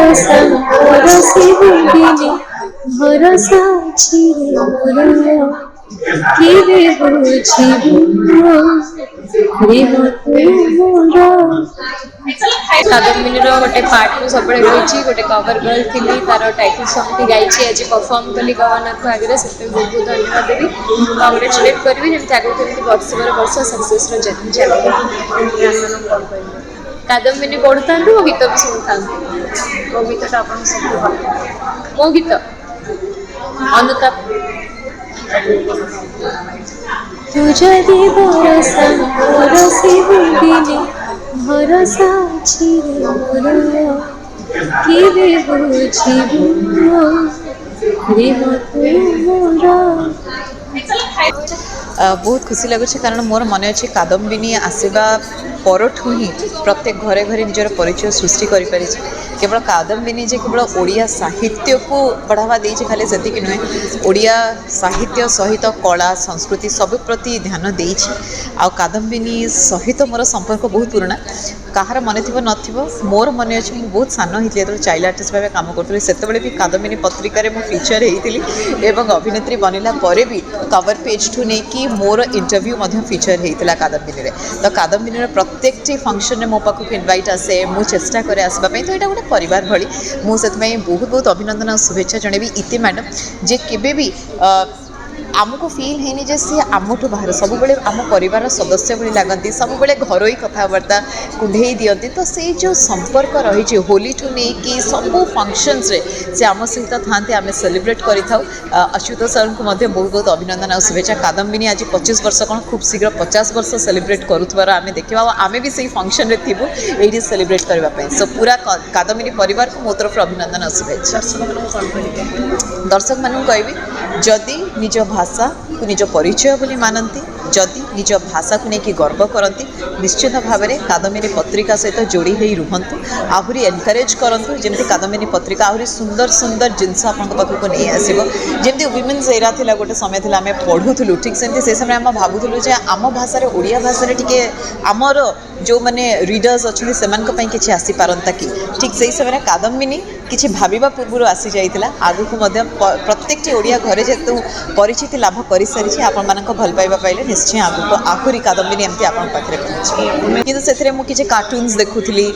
ଭରସା ମୋର ସେ ବିନ୍ଦିନି ଭରସା ଅଛି ମୋର କିରେ ବୁଝିବୁ ପ୍ରେମ ତୁମର। କାଦମ୍ବିନୀର ଗୋଟେ ପାର୍ଟ ମୁଁ ସବୁବେଳେ ରହିଛି, ଗୋଟେ କଭର ଗର୍ଲ ଥିଲି, ତାର ଟାଇଟଲ୍ ସଙ୍ଗଟି ଗାଇଛି, ଆଜି ପରଫର୍ମ କଲି ଗଭର୍ଣ୍ଣରଙ୍କ ଆଗରେ, ସେଥିପାଇଁ ବହୁତ ବହୁତ ଧନ୍ୟବାଦ ଦେବି, କଂଗ୍ରାଚୁଲେଟ୍ କରିବି, ଯେମିତି ଆଗକୁ କେମିତି ବର୍ଷ ପରେ ବର୍ଷ ସକ୍ସେସ୍ର ଜର୍ଣ୍ଣି ଚାଲିବ। ମାନଙ୍କୁ କଣ କହିବେ? କାଦମ୍ବିନୀ ପଢ଼ୁଥାନ୍ତୁ, ମୋ ଗୀତ ବି ଶୁଣୁଥାନ୍ତୁ। କୋଉ ଗୀତଟା ଆପଣଙ୍କୁ ସବୁଠୁ ଭଲ ଲାଗେ? ମୋ ଗୀତ ଅନୁତାପ। ତୁ ଯଦି ଭରସା ମୋର ସେ ବିନ୍ଦିନି ଭରସା ଅଛି ମୋର କିରେ ବୁଝିବୁ ପ୍ରେମ ତୁମର। ବହୁତ ଖୁସି ଲାଗୁଛି କାରଣ ମୋର ମନେ ଅଛି କାଦମ୍ବିନୀ ଆସିବା ପରଠୁ ହିଁ ପ୍ରତ୍ୟେକ ଘରେ ଘରେ ନିଜର ପରିଚୟ ସୃଷ୍ଟି କରିପାରିଛି। କେବଳ କାଦମ୍ବିନୀ ଯେ କେବଳ ଓଡ଼ିଆ ସାହିତ୍ୟକୁ ବଢ଼ାବା ଦେଇଛି ଖାଲି ସେତିକି ନୁହେଁ, ଓଡ଼ିଆ ସାହିତ୍ୟ ସହିତ କଳା ସଂସ୍କୃତି ସବୁ ପ୍ରତି ଧ୍ୟାନ ଦେଇଛି। ଆଉ କାଦମ୍ବିନୀ ସହିତ ମୋର ସମ୍ପର୍କ ବହୁତ ପୁରୁଣା, କାହାର ମନେ ଥିବ ନଥିବ, ମୋର ମନେ ଅଛି ମୁଁ ବହୁତ ସାନ ହେଇଥିଲି ଯେତେବେଳେ ଚାଇଲ୍ଡ ଆର୍ଟିଷ୍ଟ ଭାବେ କାମ କରୁଥିଲି, ସେତେବେଳେ ବି କାଦମ୍ବିନୀ ପତ୍ରିକାରେ ମୁଁ ଫିଚର ହେଇଥିଲି ଏବଂ ଅଭିନେତ୍ରୀ ବନିଲା ପରେ ବି କଭର ପେଜ୍ଠୁ ନେଇକି ମୋର ଇଣ୍ଟରଭ୍ୟୁ ମଧ୍ୟ ଫିଚର ହେଇଥିଲା କାଦମ୍ବିନୀରେ। ତ କାଦମ୍ବିନୀର ପ୍ରତ୍ୟେକଟି ଫଙ୍କସନ୍ରେ ମୋ ପାଖକୁ ଇନଭାଇଟ୍ ଆସେ, ମୁଁ ଚେଷ୍ଟା କରେ ଆସିବା ପାଇଁ, ତ ଏଇଟା ଗୋଟେ ପରିବାର ଭଳି। ମୁଁ ସେଥିପାଇଁ ବହୁତ ବହୁତ ଅଭିନନ୍ଦନ ଆଉ ଶୁଭେଚ୍ଛା ଜଣାଇବି ଇତି ମ୍ୟାଡ଼ମ୍, ଯେ କେବେ ବି ଆମକୁ ଫିଲ୍ ହେଇନି ଯେ ସିଏ ଆମଠୁ ବାହାରେ, ସବୁବେଳେ ଆମ ପରିବାରର ସଦସ୍ୟ ଭଳି ଲାଗନ୍ତି, ସବୁବେଳେ ଘରୋଇ କଥାବାର୍ତ୍ତା କୁଣ୍ଢେଇ ଦିଅନ୍ତି। ତ ସେଇ ଯେଉଁ ସମ୍ପର୍କ ରହିଛି ହୋଲିଠୁ ନେଇକି ସବୁ ଫଙ୍କସନ୍ସରେ ସେ ଆମ ସହିତ ଥାଆନ୍ତି, ଆମେ ସେଲିବ୍ରେଟ୍ କରିଥାଉ। ଅଚ୍ୟୁତ ସାର୍ଙ୍କୁ ମଧ୍ୟ ବହୁତ ବହୁତ ଅଭିନନ୍ଦନ ଆଉ ଶୁଭେଚ୍ଛା। କାଦମ୍ବିନୀ ଆଜି 25 ବର୍ଷ କ'ଣ ଖୁବ୍ ଶୀଘ୍ର 50 ବର୍ଷ ସେଲିବ୍ରେଟ୍ କରୁଥିବାର ଆମେ ଦେଖିବା, ଆଉ ଆମେ ବି ସେଇ ଫଙ୍କସନ୍ରେ ଥିବୁ ଏଇଠି ସେଲିବ୍ରେଟ୍ କରିବା ପାଇଁ। ସୋ ପୁରା କାଦମ୍ବିନୀ ପରିବାରକୁ ମୋ ତରଫରୁ ଅଭିନନ୍ଦନ ଆଉ ଶୁଭେଚ୍ଛା। ଦର୍ଶକମାନଙ୍କୁ କଣ କହିବେ? ଦର୍ଶକମାନଙ୍କୁ କହିବି, ଯଦି ନିଜ ଭାଷାକୁ ନିଜ ପରିଚୟ ବୋଲି ମାନନ୍ତି, ଯଦି ନିଜ ଭାଷାକୁ ନେଇକି ଗର୍ବ କରନ୍ତି, ନିଶ୍ଚିତ ଭାବରେ କାଦମ୍ବିନୀ ପତ୍ରିକା ସହିତ ଯୋଡ଼ି ହୋଇ ରୁହନ୍ତୁ, ଆହୁରି ଏନକରେଜ୍ କରନ୍ତୁ, ଯେମିତି କାଦମ୍ବିନୀ ପତ୍ରିକା ଆହୁରି ସୁନ୍ଦର ସୁନ୍ଦର ଜିନିଷ ଆପଣଙ୍କ ପାଖକୁ ନେଇ ଆସିବ। ଯେମିତି ୱିମେନ୍ସ ଏରା ଥିଲା, ଗୋଟେ ସମୟ ଥିଲା ଆମେ ପଢ଼ୁଥିଲୁ, ଠିକ୍ ସେମିତି ସେ ସମୟରେ ଆମେ ଭାବୁଥିଲୁ ଯେ ଆମ ଭାଷାରେ ଓଡ଼ିଆ ଭାଷାରେ ଟିକେ ଆମର ଯେଉଁମାନେ ରିଡର୍ସ ଅଛନ୍ତି ସେମାନଙ୍କ ପାଇଁ କିଛି ଆସିପାରନ୍ତା କି, ଠିକ୍ ସେହି ସମୟରେ କାଦମ୍ବିନୀ କିଛି ଭାବିବା ପୂର୍ବରୁ ଆସିଯାଇଥିଲା। ଆଗକୁ ମଧ୍ୟ ପ୍ରତ୍ୟେକଟି ଓଡ଼ିଆ ଘରେ ଯେହେତୁ ପରିଚିତି ଲାଭ କରିସାରିଛି, ଆପଣମାନଙ୍କ ଭଲ ପାଇବା ପାଇଲେ ନିଶ୍ଚୟ ଆଗକୁ ଆହୁରି କାଦମ୍ବିନୀ ଏମିତି ଆପଣଙ୍କ ପାଖରେ ପହଞ୍ଚିବ। କିନ୍ତୁ ସେଥିରେ ମୁଁ କିଛି କାର୍ଟୁନ୍ସ ଦେଖୁଥିଲି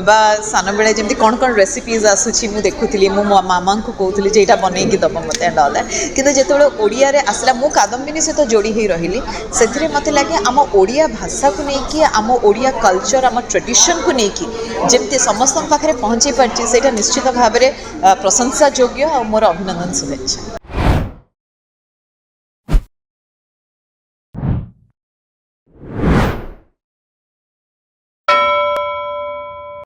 ବା ସାନବେଳେ ଯେମିତି କ'ଣ କ'ଣ ରେସିପିଜ୍ ଆସୁଛି ମୁଁ ଦେଖୁଥିଲି, ମୁଁ ମୋ ମାମାଙ୍କୁ କହୁଥିଲି ଯେ ଏଇଟା ବନେଇକି ଦେବ ମୋତେ ଆଣ୍ଡ ଅଲ୍ ଦ୍ୟାଟ୍। କିନ୍ତୁ ଯେତେବେଳେ ଓଡ଼ିଆରେ ଆସିଲା, ମୁଁ କାଦମ୍ବିନୀ ସହିତ ଯୋଡ଼ି ହୋଇ ରହିଲି, ସେଥିରେ ମୋତେ ଲାଗେ ଆମ ଓଡ଼ିଆ ଭାଷାକୁ ନେଇକି, ଆମ ଓଡ଼ିଆ କଲଚର୍, ଆମ ଟ୍ରେଡ଼ିସନ୍କୁ ନେଇକି ଯେମିତି ସମସ୍ତଙ୍କ ପାଖରେ ପହଞ୍ଚି ପାରିଛି, ସେଇଟା ନିଶ୍ଚିତ ଭାବରେ ପ୍ରଶଂସା ଯୋଗ୍ୟ ଆଉ ମୋର ଅଭିନନ୍ଦନ ଶୁଭେଚ୍ଛା।